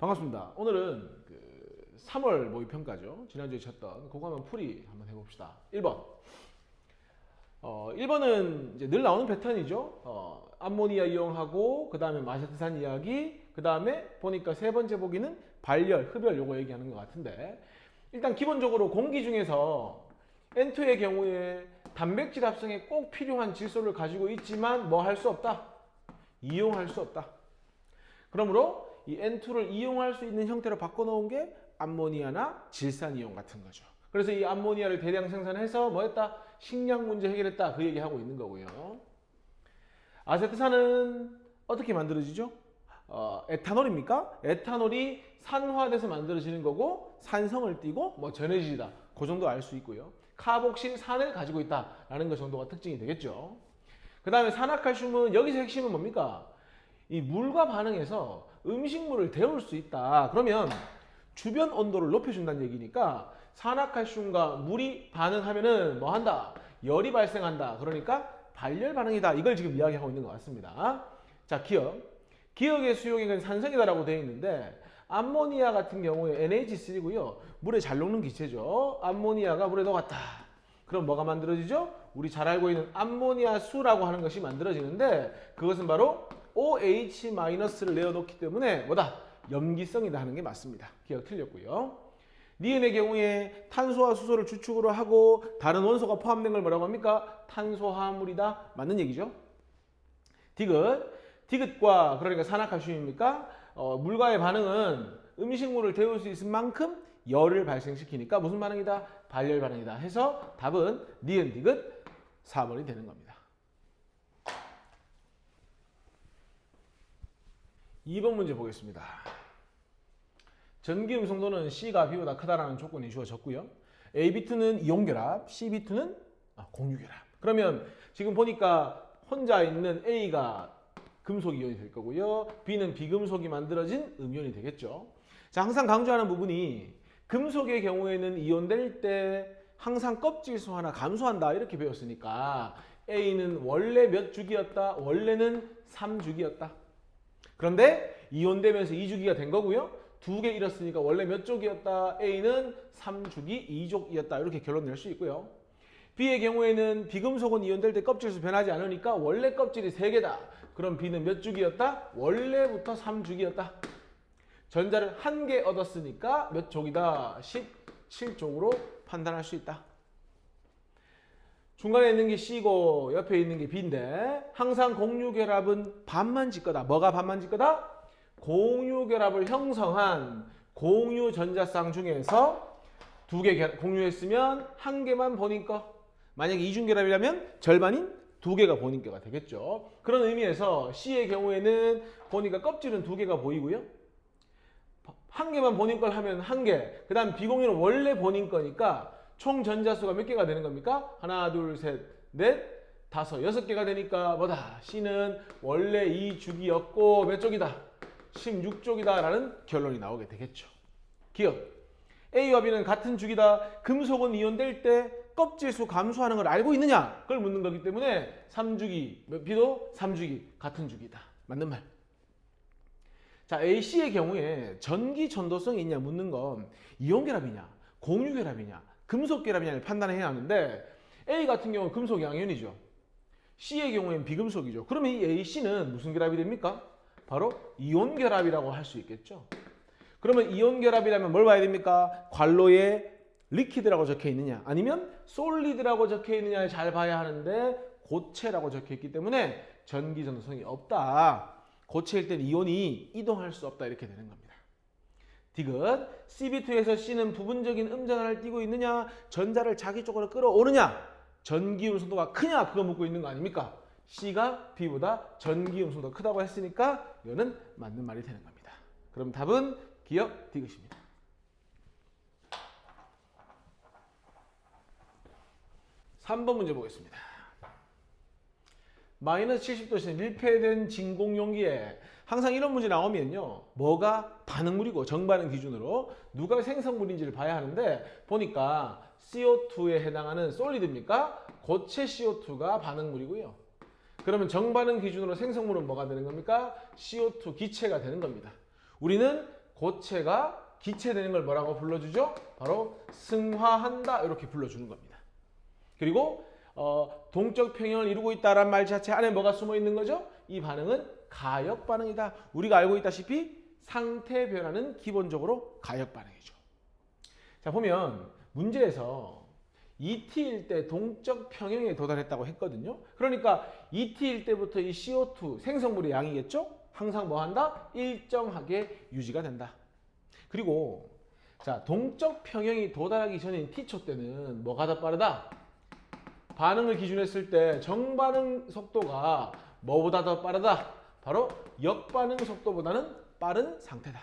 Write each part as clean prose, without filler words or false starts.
반갑습니다. 오늘은 3월 모의평가죠. 지난주에 쳤던 그거 한번 풀이 한번 해봅시다. 1번. 1번은 이제 늘 나오는 패턴이죠. 암모니아 이용하고 그 다음에 마세트산 이야기, 그 다음에 보니까 세 번째 보기는 발열, 흡열 요거 얘기하는 것 같은데, 일단 기본적으로 공기 중에서 N2의 경우에 단백질 합성에 꼭 필요한 질소를 가지고 있지만 뭐 할 수 없다? 이용할 수 없다. 그러므로 이 N2를 이용할 수 있는 형태로 바꿔놓은 게 암모니아나 질산이온 같은 거죠. 그래서 이 암모니아를 대량 생산해서 뭐 했다? 식량 문제 해결했다. 그 얘기하고 있는 거고요. 아세트산은 어떻게 만들어지죠? 에탄올입니까? 에탄올이 산화돼서 만들어지는 거고 산성을 띠고 뭐 전해지다. 그 정도 알 수 있고요. 카복실산을 가지고 있다라는 것 정도가 특징이 되겠죠. 그 다음에 산화칼슘은 여기서 핵심은 뭡니까? 이 물과 반응해서 음식물을 데울 수 있다. 그러면 주변 온도를 높여준다는 얘기니까 산화칼슘과 물이 반응하면은 뭐 한다? 열이 발생한다. 그러니까 발열 반응이다. 이걸 지금 이야기하고 있는 것 같습니다. 자, 기억. 기억의 수용액은 산성이다라고 되어 있는데 암모니아 같은 경우에 NH3고요. 물에 잘 녹는 기체죠. 암모니아가 물에 녹았다. 그럼 뭐가 만들어지죠? 우리 잘 알고 있는 암모니아 수라고 하는 것이 만들어지는데 그것은 바로 OH-를 내어놓기 때문에 뭐다? 염기성이다 하는 게 맞습니다. 기억 틀렸고요. 니은의 경우에 탄소와 수소를 주축으로 하고 다른 원소가 포함된 걸 뭐라고 합니까? 탄소화합물이다. 맞는 얘기죠. 디귿과 그러니까 산화칼슘입니까? 물과의 반응은 음식물을 데울 수 있을 만큼 열을 발생시키니까 무슨 반응이다? 발열 반응이다 해서 답은 니은 디귿 4번이 되는 겁니다. 2번 문제 보겠습니다. 전기 음성도는 C가 B보다 크다라는 조건이 주어졌고요. AB2는 이온결합, CB2는 공유결합. 그러면 지금 보니까 혼자 있는 A가 금속 이온이 될 거고요. B는 비금속이 만들어진 음이온이 되겠죠. 자, 항상 강조하는 부분이 금속의 경우에는 이온될 때 항상 껍질수 하나 감소한다 이렇게 배웠으니까 A는 원래 몇 주기였다? 원래는 3주기였다. 그런데 이온되면서 2주기가 된 거고요. 두 개 잃었으니까 원래 몇 족이었다? A는 3주기 2족이었다. 이렇게 결론 낼 수 있고요. B의 경우에는 비금속은 이온될 때 껍질수 변하지 않으니까 원래 껍질이 3개다. 그럼 B는 몇 주기였다? 원래부터 3주기였다. 전자를 1개 얻었으니까 몇 족이다? 17족으로 판단할 수 있다. 중간에 있는 게 C고 옆에 있는 게 B인데 항상 공유결합은 반만 짓거다. 뭐가 반만 짓거다? 공유결합을 형성한 공유전자쌍 중에서 2개 공유했으면 1개만 본인 거. 만약에 이중결합이라면 절반인 2개가 본인 거가 되겠죠. 그런 의미에서 C의 경우에는 보니까 껍질은 2개가 보이고요. 1개만 본인 걸 하면 1개. 그 다음 비공유는 원래 본인 거니까 총 전자수가 몇 개가 되는 겁니까? 하나, 둘, 셋, 넷, 다섯, 6개가 되니까 뭐다? C는 원래 2주기였고 몇 쪽이다? 16쪽이다 라는 결론이 나오게 되겠죠. 기억. A와 B는 같은 주기다. 금속은 이온될 때 껍질수 감소하는 걸 알고 있느냐? 그걸 묻는 거기 때문에 3주기, B도 3주기, 같은 주기다. 맞는 말. 자, AC의 경우에 전기 전도성이 있냐 묻는 건 이온결합이냐, 공유결합이냐, 금속결합이냐를 판단해야 하는데 A 같은 경우는 금속 양이온이죠. C의 경우에는 비금속이죠. 그러면 이 AC는 무슨 결합이 됩니까? 바로 이온결합이라고 할 수 있겠죠. 그러면 이온결합이라면 뭘 봐야 됩니까? 괄로에 리퀴드라고 적혀 있느냐 아니면 솔리드라고 적혀 있느냐를 잘 봐야 하는데 고체라고 적혀 있기 때문에 전기 전도성이 없다. 고체일 땐 이온이 이동할 수 없다 이렇게 되는 겁니다. 디귿. CB2에서 C는 부분적인 음전환을 띠고 있느냐 전자를 자기 쪽으로 끌어오느냐 전기 음성도가 크냐 그거 묻고 있는 거 아닙니까? C가 B보다 전기 음성도가 크다고 했으니까 이거는 맞는 말이 되는 겁니다. 그럼 답은 기억 디귿입니다. 3번 문제 보겠습니다. 마이너스 70도씨 밀폐된 진공용기에 항상 이런 문제 나오면요. 뭐가 반응물이고 정반응 기준으로 누가 생성물인지를 봐야 하는데 보니까 CO2에 해당하는 솔리드입니까? 고체 CO2가 반응물이고요. 그러면 정반응 기준으로 생성물은 뭐가 되는 겁니까? CO2 기체가 되는 겁니다. 우리는 고체가 기체되는 걸 뭐라고 불러주죠? 바로 승화한다 이렇게 불러주는 겁니다. 그리고 동적 평형을 이루고 있다라는 말 자체 안에 뭐가 숨어 있는 거죠? 이 반응은 가역 반응이다. 우리가 알고 있다시피 상태 변화는 기본적으로 가역 반응이죠. 자, 보면 문제에서 ET일 때 동적 평형에 도달했다고 했거든요. 그러니까 ET일 때부터 이 CO2 생성물의 양이겠죠? 항상 뭐 한다? 일정하게 유지가 된다. 그리고 자, 동적 평형이 도달하기 전인 T초 때는 뭐가 더 빠르다? 반응을 기준했을 때 정반응 속도가 뭐보다 더 빠르다? 바로 역반응 속도보다는 빠른 상태다.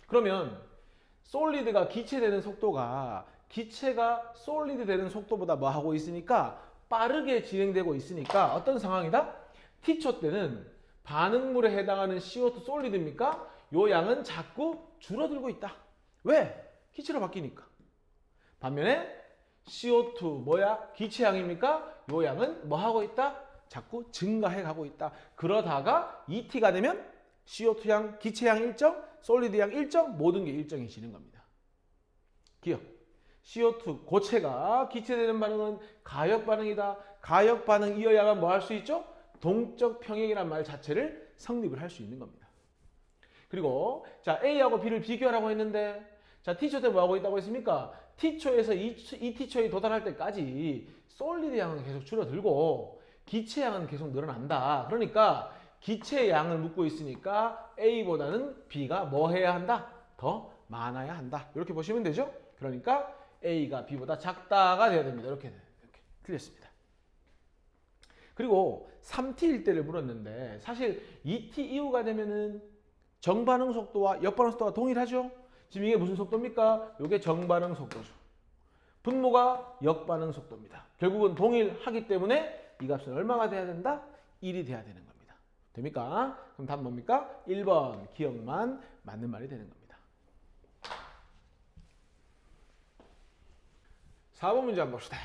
그러면 솔리드가 기체되는 속도가 기체가 솔리드 되는 속도보다 뭐 하고 있으니까 빠르게 진행되고 있으니까 어떤 상황이다? T초 때는 반응물에 해당하는 CO2 솔리드입니까? 요 양은 자꾸 줄어들고 있다. 왜? 기체로 바뀌니까. 반면에 CO2 뭐야? 기체양입니까? 요 양은 뭐 하고 있다? 자꾸 증가해 가고 있다. 그러다가 ET가 되면 CO2양, 기체양 일정, 솔리드양 일정, 모든 게 일정해지는 겁니다. 기억. CO2 고체가 기체되는 반응은 가역 반응이다. 가역 반응이어야만 뭐 할 수 있죠? 동적 평형이란 말 자체를 성립을 할 수 있는 겁니다. 그리고 자, A하고 B를 비교하라고 했는데 자, T초 때 뭐 하고 있다고 했습니까? T초에서 이 T초에 도달할 때까지 솔리드 양은 계속 줄어들고 기체 양은 계속 늘어난다. 그러니까 기체 양을 묻고 있으니까 A보다는 B가 뭐 해야 한다? 더 많아야 한다. 이렇게 보시면 되죠? 그러니까 A가 B보다 작다가 돼야 됩니다. 이렇게 틀렸습니다. 그리고 3T일 때를 물었는데 사실 2T 이후가 되면은 정반응 속도와 역반응 속도가 동일하죠? 지금 이게 무슨 속도입니까? 이게 정반응 속도죠. 분모가 역반응 속도입니다. 결국은 동일하기 때문에 이 값은 얼마가 돼야 된다? 1이 돼야 되는 겁니다. 됩니까? 그럼 답은 뭡니까? 1번 기억만 맞는 말이 되는 겁니다. 4번 문제 한번 봅시다.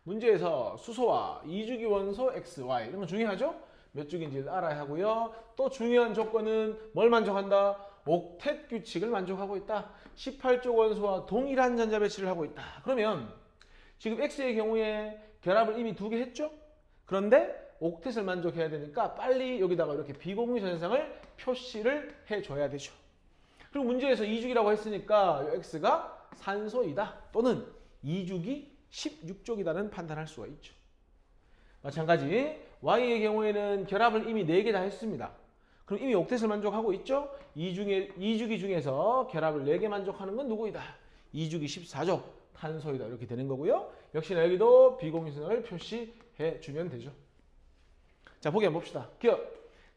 문제에서 수소와 이주기 원소 X, Y 이런 건 중요하죠? 몇 주기인지 알아야 하고요. 또 중요한 조건은 뭘 만족한다? 옥텟 규칙을 만족하고 있다. 18족 원소와 동일한 전자 배치를 하고 있다. 그러면 지금 X의 경우에 결합을 이미 2개 했죠? 그런데 옥텟을 만족해야 되니까 빨리 여기다가 이렇게 비공유 전상을 표시를 해줘야 되죠. 그리고 문제에서 2주기라고 했으니까 X가 산소이다. 또는 2주기 16족이다는 판단할 수가 있죠. 마찬가지 Y의 경우에는 결합을 이미 4개 다 했습니다. 그럼 이미 옥텟을 만족하고 있죠? 2주기 중에서 결합을 4개 만족하는 건 누구이다? 2주기 14족 탄소이다. 이렇게 되는 거고요. 역시나 여기도 비공유선을 표시해 주면 되죠. 자, 보기 한번 봅시다. 기억.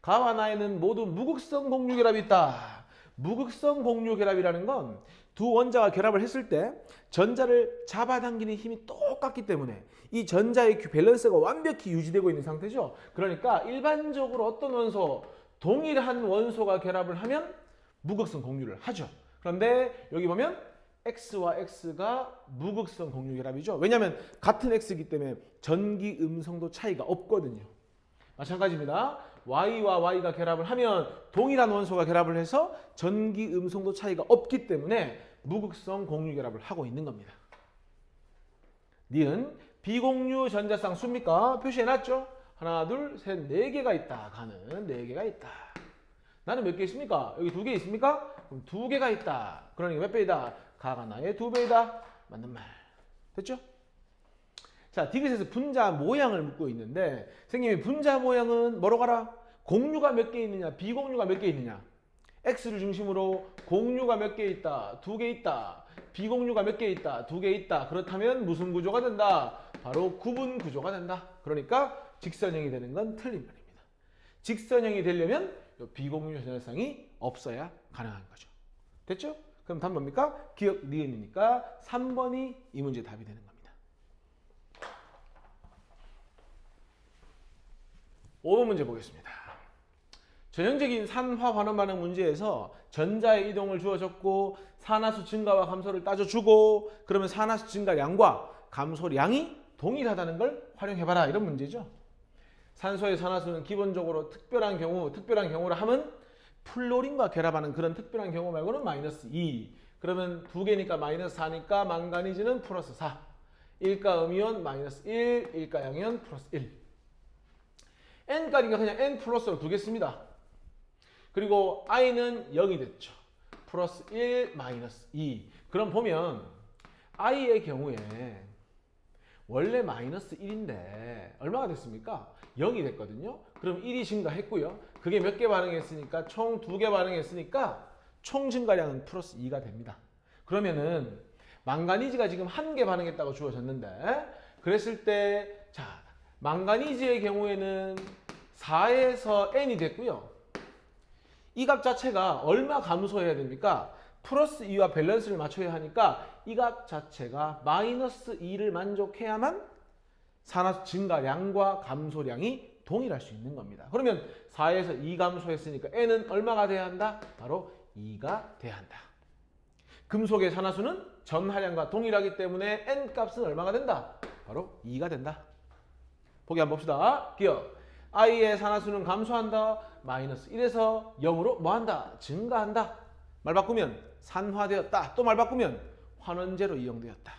가와 나에는 모두 무극성 공유결합이 있다. 무극성 공유결합이라는 건 두 원자가 결합을 했을 때 전자를 잡아당기는 힘이 똑같기 때문에 이 전자의 밸런스가 완벽히 유지되고 있는 상태죠. 그러니까 일반적으로 어떤 원소, 동일한 원소가 결합을 하면 무극성 공유를 하죠. 그런데 여기 보면 X와 X가 무극성 공유 결합이죠. 왜냐하면 같은 X이기 때문에 전기 음성도 차이가 없거든요. 마찬가지입니다. Y와 Y가 결합을 하면 동일한 원소가 결합을 해서 전기 음성도 차이가 없기 때문에 무극성 공유 결합을 하고 있는 겁니다. 니은 비공유 전자쌍 수입니까? 표시해놨죠? 하나, 둘, 셋, 4개가 있다. 가는 4개가 있다. 나는 몇 개 있습니까? 여기 2개 있습니까? 그럼 2개가 있다. 그러니까 몇 배이다? 가가 나의 2배이다. 맞는 말. 됐죠? 자, 디귿에서 분자 모양을 묻고 있는데 선생님이 분자 모양은 뭐로 가라? 공유가 몇 개 있느냐? 비공유가 몇 개 있느냐? X를 중심으로 공유가 몇 개 있다? 2개 있다. 비공유가 몇 개 있다? 2개 있다. 그렇다면 무슨 구조가 된다? 바로 구분 구조가 된다. 그러니까 직선형이 되는 건 틀린 말입니다. 직선형이 되려면 비공유 전자쌍이 없어야 가능한 거죠. 됐죠? 그럼 답 뭡니까? 기억 니은이니까 3번이 이 문제 답이 되는 겁니다. 5번 문제 보겠습니다. 전형적인 산화 환원 반응 문제에서 전자의 이동을 주어졌고 산화수 증가와 감소를 따져주고 그러면 산화수 증가량과 감소량이 동일하다는 걸 활용해봐라 이런 문제죠. 산소의 산화수는 기본적으로 특별한 경우라 하면 플로린과 결합하는 그런 특별한 경우 말고는 마이너스 2. 그러면 두 개니까 마이너스 4니까 망가니즈는 플러스 4. 1가 음이온 마이너스 1, 1가 양이온 플러스 1. n가니까 그냥 n 플러스로 두겠습니다. 그리고 i는 0이 됐죠. 플러스 1, 마이너스 2. 그럼 보면 i의 경우에 원래 마이너스 1인데 얼마가 됐습니까? 0이 됐거든요. 그럼 1이 증가했고요. 그게 몇 개 반응했으니까 총 2개 반응했으니까 총 증가량은 플러스 2가 됩니다. 그러면은 망가니즈가 지금 1개 반응했다고 주어졌는데 그랬을 때 자, 망가니즈의 경우에는 4에서 n이 됐고요. 이 값 자체가 얼마 감소해야 됩니까? 플러스 2와 밸런스를 맞춰야 하니까 이 값 자체가 마이너스 2를 만족해야만 산화수 증가량과 감소량이 동일할 수 있는 겁니다. 그러면 4에서 2 감소했으니까 n은 얼마가 돼야 한다? 바로 2가 돼야 한다. 금속의 산화수는 전하량과 동일하기 때문에 n 값은 얼마가 된다? 바로 2가 된다. 보기 한번 봅시다. 기억. i의 산화수는 감소한다. 마이너스 1에서 0으로 뭐한다? 증가한다. 말 바꾸면 산화되었다. 또 말 바꾸면 환원제로 이용되었다.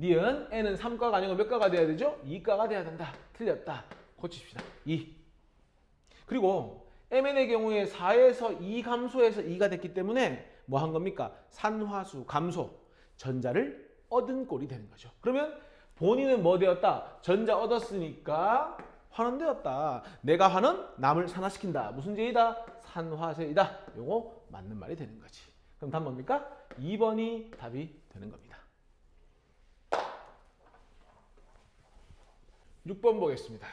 니은 n은 3가가 아니고 몇 가가 돼야 되죠? 2가가 돼야 된다. 틀렸다. 고칩시다. 2. 그리고 mn의 경우에 4에서 2 감소해서 2가 됐기 때문에 뭐 한 겁니까? 산화수 감소. 전자를 얻은 꼴이 되는 거죠. 그러면 본인은 뭐 되었다? 전자 얻었으니까 환원되었다. 내가 환원, 남을 산화시킨다. 무슨 제이다? 산화제이다. 요거 맞는 말이 되는 거지. 그럼 답 뭡니까? 2번이 답이 되는 겁니다. 6번 보겠습니다.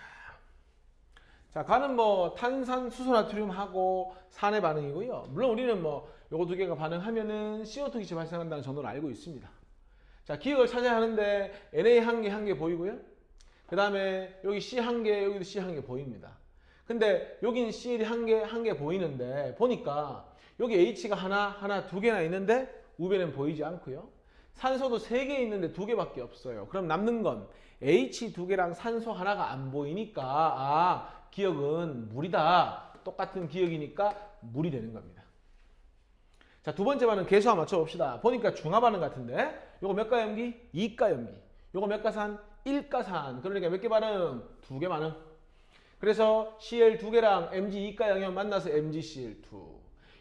자, 가는 뭐 탄산, 수소, 나트륨하고 산의 반응이고요. 물론 우리는 뭐 요거 두 개가 반응하면은 CO2 기체 발생한다는 정도는 알고 있습니다. 자, 기억을 찾아야 하는데 Na 한 개 보이고요. 그 다음에 여기 C 한 개, 여기도 C 한 개 보입니다. 근데 여기는 Cl 한 개 보이는데 보니까 여기 H가 하나, 두 개나 있는데 우변은 보이지 않고요. 산소도 3개 있는데 2개밖에 없어요. 그럼 남는 건 H 2개랑 산소 하나가 안 보이니까 기억은 물이다. 똑같은 기억이니까 물이 되는 겁니다. 자, 두 번째 반응 계수 한번 맞춰봅시다. 보니까 중화 반응 같은데 요거 몇 가 염기? 2가 염기. 요거 몇 가산? 1가산. 그러니까 몇 개 반응? 2개 반응. 그래서 Cl 2개랑 Mg 2가 양이온 만나서 MgCl2.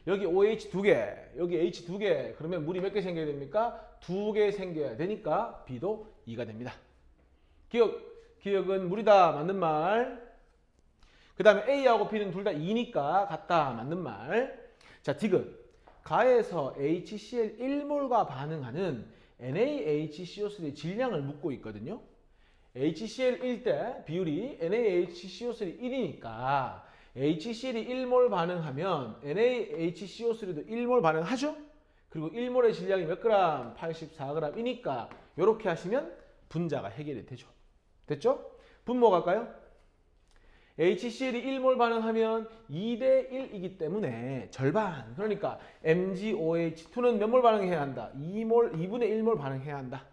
여기 OH 2개, 여기 H 2개. 그러면 물이 몇 개 생겨야 됩니까? 2개 생겨야 되니까 B도 2가 됩니다. 기억은 물이다. 맞는 말. 그 다음에 A하고 B는 둘 다 2니까 같다. 맞는 말. 자, 디귿. 가에서 HCl 1몰과 반응하는 NaHCO3의 질량을 묻고 있거든요. HCl 1대 비율이 NaHCO3 1이니까 HCl이 1몰 반응하면 NaHCO3도 1몰 반응하죠? 그리고 1몰의 질량이 몇 그램? 84g이니까 이렇게 하시면 분자가 해결이 되죠. 됐죠? 분모 갈까요? HCl이 1몰 반응하면 2대 1이기 때문에 절반. 그러니까 MgOH2는 몇 몰 반응해야 한다? 2분의 1몰 반응해야 한다.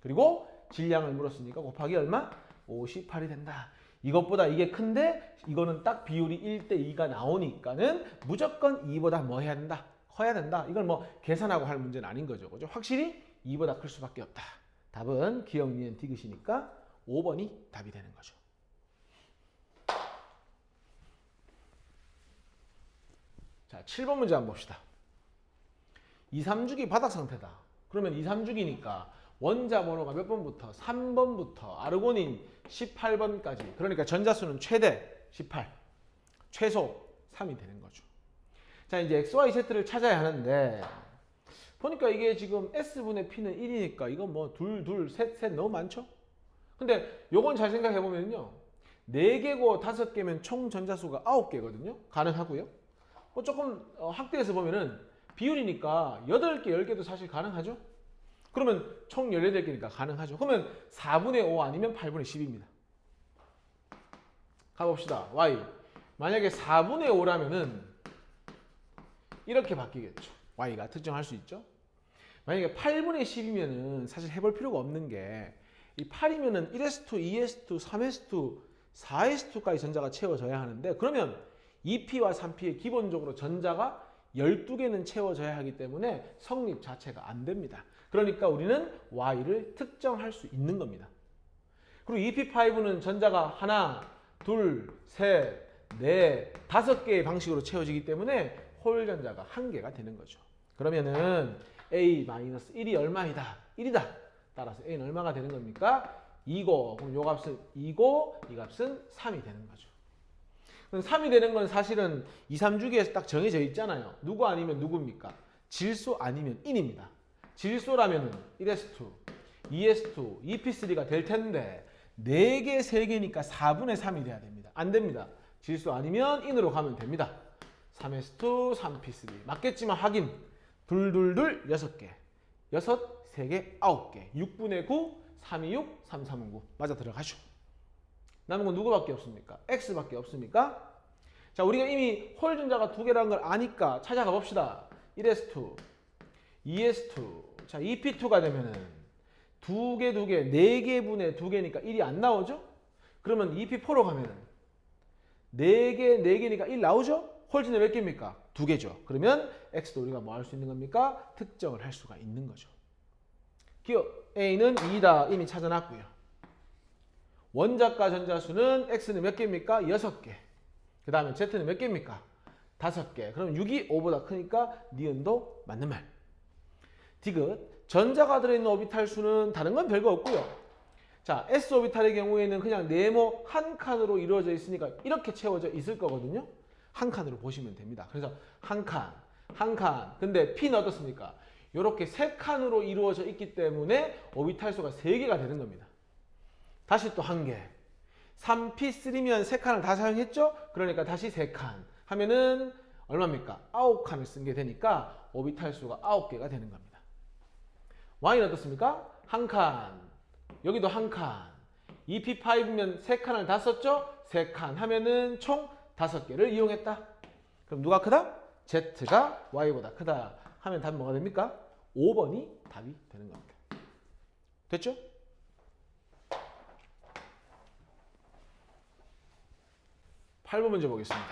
그리고 질량을 물었으니까 곱하기 얼마? 58이 된다. 이것보다 이게 큰데 이거는 딱 비율이 1대 2가 나오니까는 무조건 2보다 뭐 해야 된다? 커야 된다. 이걸 뭐 계산하고 할 문제는 아닌 거죠. 그죠? 확실히 2보다 클 수밖에 없다. 답은 기억, 니은, 디귿이니까 5번이 답이 되는 거죠. 자, 7번 문제 한번 봅시다. 2, 3주기 바닥 상태다. 그러면 2, 3주기니까 원자 번호가 몇 번부터? 3번부터 아르고닌 18번까지. 그러니까 전자수는 최대 18, 최소 3이 되는 거죠. 자, 이제 XYZ를 찾아야 하는데 보니까 이게 지금 S분의 P는 1이니까 이건 뭐 셋 너무 많죠? 근데 요건 잘 생각해 보면요. 4개고 5개면 총 전자수가 9개거든요. 가능하고요. 뭐 조금 확대해서 보면은 비율이니까 8개, 10개도 사실 가능하죠. 그러면 총 18개니까 가능하죠. 그러면 4분의 5 아니면 8분의 10입니다. 가봅시다. Y. 만약에 4분의 5라면은 이렇게 바뀌겠죠. Y가 특정할 수 있죠. 만약에 8분의 10이면은 사실 해볼 필요가 없는 게 이 8이면은 1s2, 2s2, 3s2, 4s2까지 전자가 채워져야 하는데 그러면 2P와 3P에 기본적으로 전자가 12개는 채워져야 하기 때문에 성립 자체가 안 됩니다. 그러니까 우리는 Y를 특정할 수 있는 겁니다. 그리고 2P5는 전자가 하나, 둘, 셋, 넷, 5개의 방식으로 채워지기 때문에 홀 전자가 1개가 되는 거죠. 그러면은 A-1이 얼마이다? 1이다. 따라서 A는 얼마가 되는 겁니까? 2고, 그럼 요 값은 2고, 이 값은 3이 되는 거죠. 그럼 3이 되는 건 사실은 2, 3주기에서 딱 정해져 있잖아요. 누구 아니면 누구입니까? 질소 아니면 인입니다. 질소라면은 1s2, 2s2, 2p3가 될 텐데 4개, 3개니까 4분의 3이 돼야 됩니다. 안 됩니다. 질소 아니면 인으로 가면 됩니다. 3s2, 3p3 맞겠지만 확인. 2, 2, 2, 6개 6, 3개, 9개 6분의 9, 3, 2, 6, 3, 3, 9 맞아 들어가죠. 남은 건 누구밖에 없습니까? X밖에 없습니까? 자, 우리가 이미 홀 전자가 2개라는 걸 아니까 찾아가 봅시다. 1s2, 2s2 자, 2p2가 되면은 2개, 4개 분의 2개니까 1이 안 나오죠? 그러면 2p4로 가면은 4개, 4개니까 1 나오죠? 홀 전자 몇 개입니까? 2개죠. 그러면 X도 우리가 뭐 할 수 있는 겁니까? 특정을 할 수가 있는 거죠. 기호 A는 2다 이미 찾아놨고요. 원자과 전자수는 X는 몇 개입니까? 6개. 그 다음에 Z는 몇 개입니까? 5개. 그럼 6이 5보다 크니까 니은도 맞는 말. 디귿. 전자가 들어있는 오비탈 수는 다른 건 별거 없고요. 자, S 오비탈의 경우에는 그냥 네모 한 칸으로 이루어져 있으니까 이렇게 채워져 있을 거거든요. 한 칸으로 보시면 됩니다. 그래서 한 칸, 한 칸. 근데 P는 어떻습니까? 이렇게 세 칸으로 이루어져 있기 때문에 오비탈 수가 3개가 되는 겁니다. 다시 또 한 개. 3P3면 3칸을 다 사용했죠? 그러니까 다시 3칸 하면은 얼마입니까? 9칸을 쓴 게 되니까 오비탈 수가 9개가 되는 겁니다. Y는 어떻습니까? 한 칸. 여기도 한 칸. 2P5면 3칸을 다 썼죠? 3칸 하면은 총 5개를 이용했다. 그럼 누가 크다? Z가 Y보다 크다 하면 답이 뭐가 됩니까? 5번이 답이 되는 겁니다. 됐죠? (8번) 문제 보겠습니다.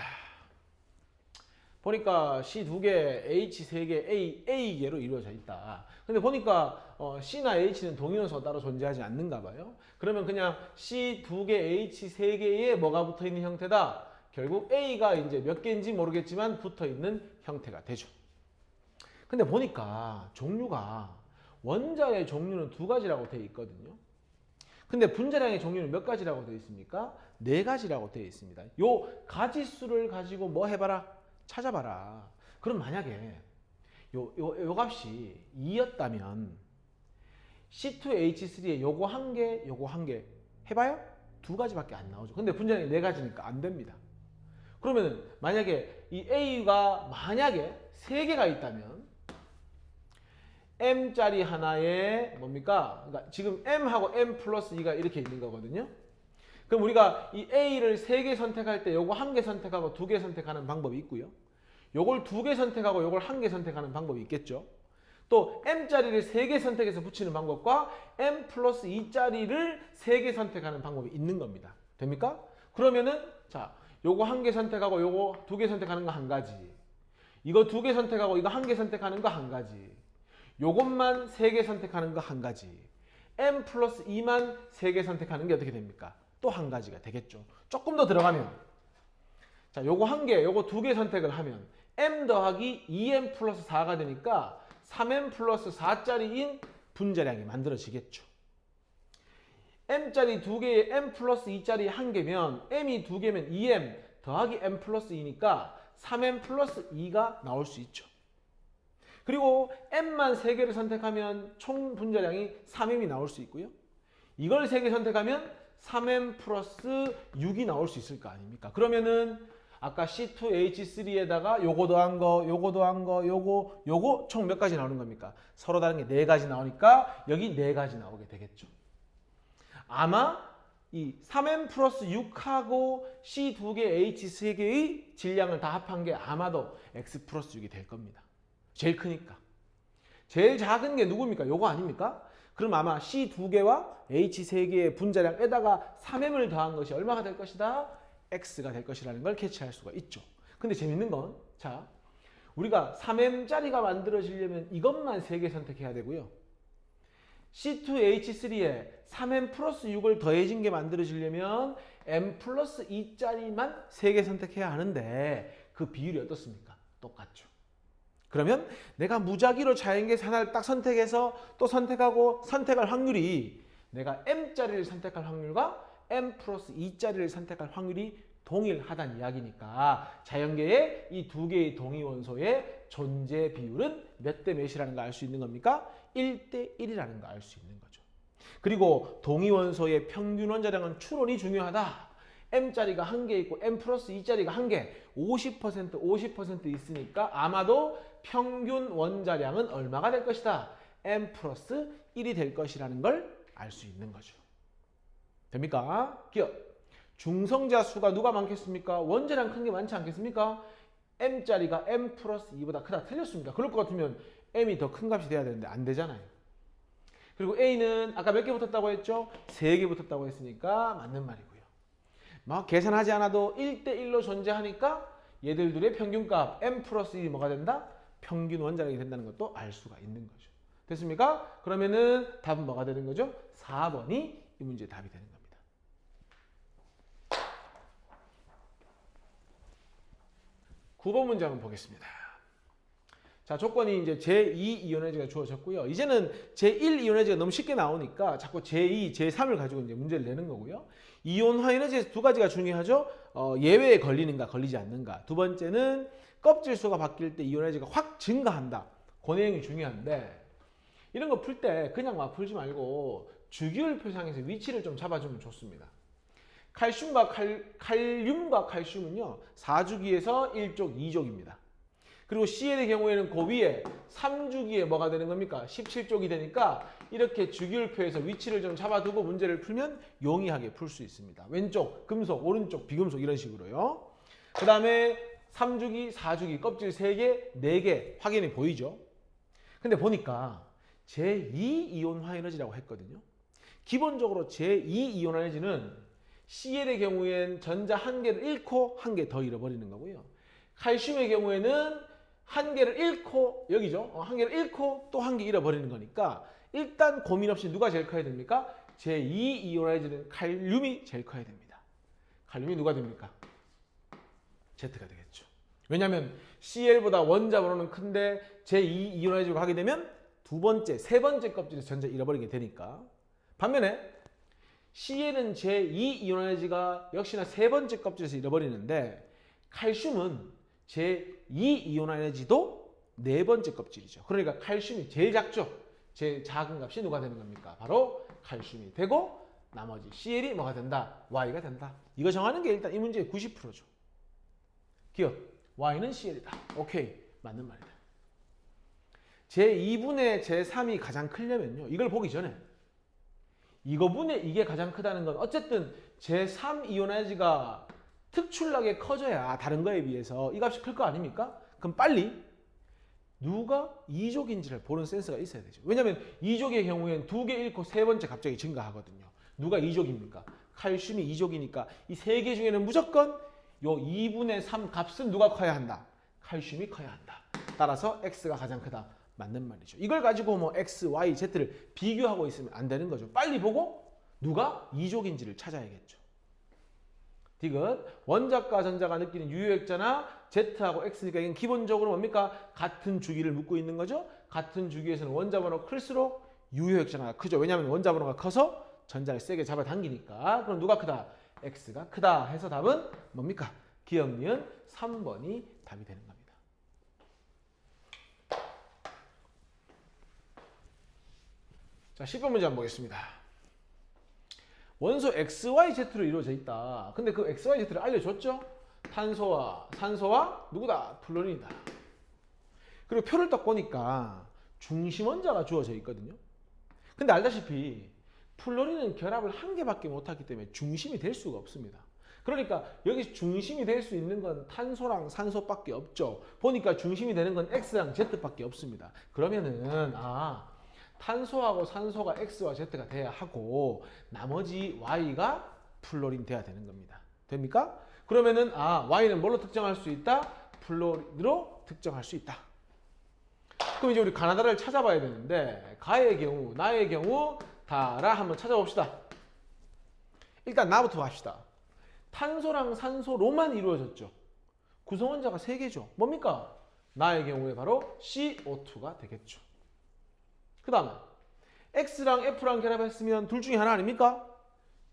보니까 C 2개, H 3개, A개로 이루어져 있다. 근데 보니까 C나 H는 동위원소가 따로 존재하지 않는가 봐요. 그러면 그냥 C 2개, H 3개에 뭐가 붙어 있는 형태다? 결국 A가 이제 몇 개인지 모르겠지만 붙어 있는 형태가 되죠. 근데 보니까 종류가 원자의 종류는 2가지라고 되어 있거든요. 근데 분자량의 종류는 몇 가지라고 되어 있습니까? 4가지라고 되어 있습니다. 요 가지수를 가지고 뭐 해봐라? 찾아봐라. 그럼 만약에 요 값이 2였다면 C2H3에 요거 한 개, 요거 한 개 해봐요? 2가지밖에 안 나오죠. 근데 분자량이 4가지니까 안 됩니다. 그러면 만약에 이 A가 만약에 3개가 있다면 M짜리 하나에 뭡니까? 그러니까 지금 M하고 M 플러스 2가 이렇게 있는 거거든요. 그럼 우리가 이 A를 3개 선택할 때 요거 1개 선택하고 2개 선택하는 방법이 있고요. 요걸 2개 선택하고 요걸 1개 선택하는 방법이 있겠죠. 또 M짜리를 3개 선택해서 붙이는 방법과 M 플러스 2짜리를 3개 선택하는 방법이 있는 겁니다. 됩니까? 그러면은 자, 요거 1개 선택하고 요거 2개 선택하는 거 한 가지. 이거 2개 선택하고 이거 1개 선택하는 거 한 가지. 요것만 3개 선택하는 거 한 가지. M 플러스 2만 3개 선택하는 게 어떻게 됩니까? 또 한 가지가 되겠죠. 조금 더 들어가면 자, 요거 1개, 요거 2개 선택을 하면 M 더하기 2M 플러스 4가 되니까 3M 플러스 4짜리인 분자량이 만들어지겠죠. M짜리 2개에 M 플러스 2짜리 1개면 M이 2개면 2M 더하기 M 플러스 2니까 3M 플러스 2가 나올 수 있죠. 그리고 M만 3개를 선택하면 총 분자량이 3M이 나올 수 있고요. 이걸 3개 선택하면 3M 플러스 6이 나올 수 있을 거 아닙니까? 그러면은 아까 C2H3에다가 요거 더한 거, 요거 더한 거, 요거 총 몇 가지 나오는 겁니까? 서로 다른 게 4가지 나오니까 여기 4가지 나오게 되겠죠. 아마 이 3M 플러스 6하고 C 2개, H 3개의 질량을 다 합한 게 아마도 X 플러스 6이 될 겁니다. 제일 크니까. 제일 작은 게 누굽니까? 요거 아닙니까? 그럼 아마 C 2개와 H 3개의 분자량에다가 3M을 더한 것이 얼마가 될 것이다? X가 될 것이라는 걸 캐치할 수가 있죠. 근데 재밌는 건, 자, 우리가 3M짜리가 만들어지려면 이것만 3개 선택해야 되고요. C2H3에 3M 플러스 6을 더해진 게 만들어지려면 M 플러스 2짜리만 3개 선택해야 하는데 그 비율이 어떻습니까? 똑같죠. 그러면 내가 무작위로 자연계에서 하나를 딱 선택해서 또 선택하고 선택할 확률이 내가 M짜리를 선택할 확률과 M 플러스 2짜리를 선택할 확률이 동일하다는 이야기니까 자연계의 이 두 개의 동위원소의 존재 비율은 몇 대 몇이라는 걸 알 수 있는 겁니까? 1대 1이라는 걸 알 수 있는 거죠. 그리고 동위원소의 평균 원자량은 추론이 중요하다. M짜리가 1개 있고 M 플러스 2짜리가 1개, 50% 있으니까 아마도 평균 원자량은 얼마가 될 것이다? M 플러스 1이 될 것이라는 걸 알 수 있는 거죠. 됩니까? 기억. 중성자 수가 누가 많겠습니까? 원자량 큰 게 많지 않겠습니까? M짜리가 M 플러스 2보다 크다. 틀렸습니다. 그럴 것 같으면 M이 더 큰 값이 돼야 되는데 안 되잖아요. 그리고 A는 아까 몇 개 붙었다고 했죠? 3개 붙었다고 했으니까 맞는 말이고요. 막 계산하지 않아도 1대1로 존재하니까 얘들 둘의 평균값 M 플러스 1이 뭐가 된다? 평균 원자량이 된다는 것도 알 수가 있는 거죠. 됐습니까? 그러면은 답은 뭐가 되는 거죠? 4번이 이 문제의 답이 되는 겁니다. 9번 문제 한번 보겠습니다. 자, 조건이 이제 제2이온에너지가 주어졌고요. 이제는 제1이온에너지가 너무 쉽게 나오니까 자꾸 제2, 제3을 가지고 이제 문제를 내는 거고요. 이온화 에너지에서 두 가지가 중요하죠. 예외에 걸리는가, 걸리지 않는가. 두 번째는 껍질 수가 바뀔 때 이온 에너지가 확 증가한다. 그 내용이 중요한데 이런 거 풀 때 그냥 막 풀지 말고 주기율 표상에서 위치를 좀 잡아주면 좋습니다. 칼슘과 칼슘은요 4주기에서 1족, 2족입니다. 그리고 Cl의 경우에는 그 위에 3주기에 뭐가 되는 겁니까? 17족이 되니까 이렇게 주기율표에서 위치를 좀 잡아두고 문제를 풀면 용이하게 풀 수 있습니다. 왼쪽 금속, 오른쪽 비금속 이런 식으로요. 그 다음에 3주기, 4주기, 껍질 3개, 4개 확인이 보이죠? 근데 보니까 제2이온화 에너지라고 했거든요. 기본적으로 제2이온화 에너지는 Cl의 경우엔 전자 1개를 잃고 1개 더 잃어버리는 거고요. 칼슘의 경우에는 1개를 잃고 여기죠. 1개를 잃고 또 1개 잃어버리는 거니까 일단 고민 없이 누가 제일 커야 됩니까? 제2이온화 에너지는 칼륨이 제일 커야 됩니다. 칼륨이 누가 됩니까? Z가 되겠죠. 왜냐하면 Cl보다 원자번호는 큰데 제2이온화 에너지로 하게 되면 두 번째, 세 번째 껍질에서 전자 잃어버리게 되니까. 반면에 Cl은 제2이온 에너지가 역시나 세 번째 껍질에서 잃어버리는데 칼슘은 제2이온 에너지도 네 번째 껍질이죠. 그러니까 칼슘이 제일 작죠. 제일 작은 값이 누가 되는 겁니까? 바로 칼슘이 되고 나머지 Cl이 뭐가 된다? Y가 된다. 이거 정하는 게 일단 이 문제의 90%죠. 기억. Y는 Cl이다. 오케이. 맞는 말이다. 제2분의 제3이 가장 크려면요. 이걸 보기 전에 이거분의 이게 가장 크다는 건 어쨌든 제3이온 에너지가 특출나게 커져야 다른 거에 비해서 이 값이 클 거 아닙니까? 그럼 빨리 누가 2족인지를 보는 센스가 있어야 되죠. 왜냐하면 2족의 경우에는 2개 잃고 세 번째 갑자기 증가하거든요. 누가 2족입니까? 칼슘이 2족이니까 이 세 개 중에는 무조건 요 2분의 3 값은 누가 커야 한다? 칼슘이 커야 한다. 따라서 X가 가장 크다. 맞는 말이죠. 이걸 가지고 뭐 X, Y, Z를 비교하고 있으면 안 되는 거죠. 빨리 보고 누가 2족인지를 찾아야겠죠. 디귿. 원자과 전자가 느끼는 유효액자나 Z하고 X니까 이건 기본적으로 뭡니까? 같은 주기를 묻고 있는 거죠. 같은 주기에서는 원자 번호가 클수록 유효액자가 크죠. 왜냐하면 원자 번호가 커서 전자를 세게 잡아당기니까. 그럼 누가 크다? X가 크다 해서 답은 뭡니까? 기억, 니은 3번이 답이 되는 겁니다. 자, 10번 문제 한번 보겠습니다. 원소 XYZ로 이루어져 있다. 근데 그 XYZ를 알려줬죠? 탄소와 산소와 누구다? 플루린이다. 그리고 표를 딱 보니까 중심 원자가 주어져 있거든요. 근데 알다시피 플루린은 결합을 한 개밖에 못하기 때문에 중심이 될 수가 없습니다. 그러니까 여기 중심이 될 수 있는 건 탄소랑 산소밖에 없죠. 보니까 중심이 되는 건 X랑 Z밖에 없습니다. 그러면은 탄소하고 산소가 X와 Z가 돼야 하고 나머지 Y가 플루린 돼야 되는 겁니다. 됩니까? 그러면은 Y는 뭘로 특정할 수 있다? 플로리드로 특정할 수 있다. 그럼 이제 우리 가나다를 찾아봐야 되는데 가의 경우, 나의 경우 다라 한번 찾아봅시다. 일단 나부터 합시다. 탄소랑 산소로만 이루어졌죠. 구성원자가 3개죠. 뭡니까? 나의 경우에 바로 CO2가 되겠죠. 그 다음에 X랑 F랑 결합했으면 둘 중에 하나 아닙니까?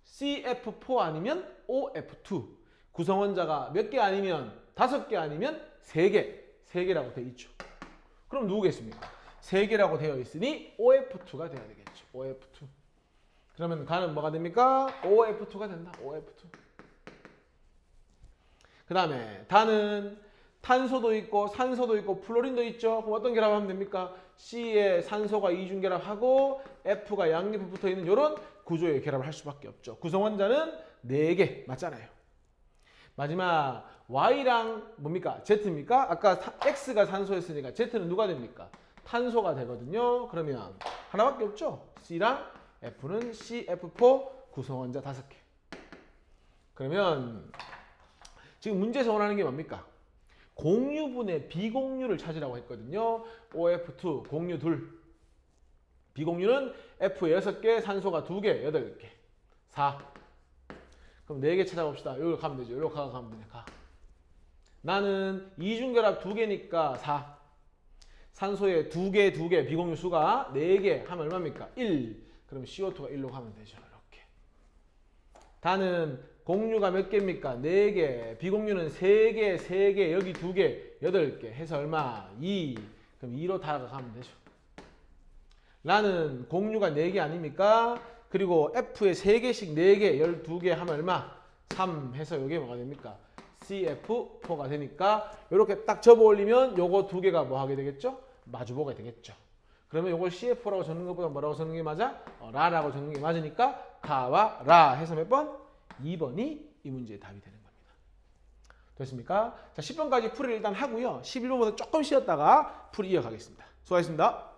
CF4 아니면 OF2. 구성원자가 몇 개 아니면 5개 아니면 3개. 3개라고 되어 있죠. 그럼 누구겠습니까? 3개라고 되어 있으니 OF2가 돼야 되겠죠. OF2. 그러면 가는 뭐가 됩니까? OF2가 된다. OF2. 그 다음에 다는 탄소도 있고 산소도 있고 플로린도 있죠. 그럼 어떤 결합하면 됩니까? C에 산소가 이중결합하고 F가 양옆에 붙어있는 이런 구조의 결합을 할 수밖에 없죠. 구성원자는 4개 맞잖아요. 마지막 Y랑 뭡니까? Z입니까? 아까 X가 산소였으니까 Z는 누가 됩니까? 탄소가 되거든요. 그러면 하나밖에 없죠. C랑 F는 CF4 구성원자 5개. 그러면 지금 문제에서 원하는 게 뭡니까? 공유분의 비공유를 찾으라고 했거든요. OF2 공유 둘. 비공유는 F 6개, 산소가 2개, 8개. 4. 그럼 4개 찾아봅시다. 여기로 가면 되죠. 여기로 가면 되네. 가. 나는 이중결합 2개니까 4. 산소에 2개, 비공유 수가 4개 하면 얼마입니까? 1. 그럼 CO2가 1로 가면 되죠. 이렇게. 다는 공유가 몇 개입니까? 4개. 비공유는 3개, 여기 2개, 8개. 해서 얼마? 2. 그럼 2로 다가가면 되죠. 라는 공유가 4개 아닙니까? 그리고 F에 3개씩 4개, 12개 하면 얼마? 3 해서 이게 뭐가 됩니까? CF4가 되니까 이렇게 딱 접어 올리면 요거 2개가 뭐 하게 되겠죠? 마주보게 되겠죠. 그러면 요걸 CF4라고 적는 것보다 뭐라고 적는 게 맞아? 라라고 적는 게 맞으니까 가와 라 해서 몇 번? 2번이 이 문제의 답이 되는 겁니다. 됐습니까? 자, 10번까지 풀이를 일단 하고요. 11번보다 조금 쉬었다가 풀이 이어가겠습니다. 수고하셨습니다.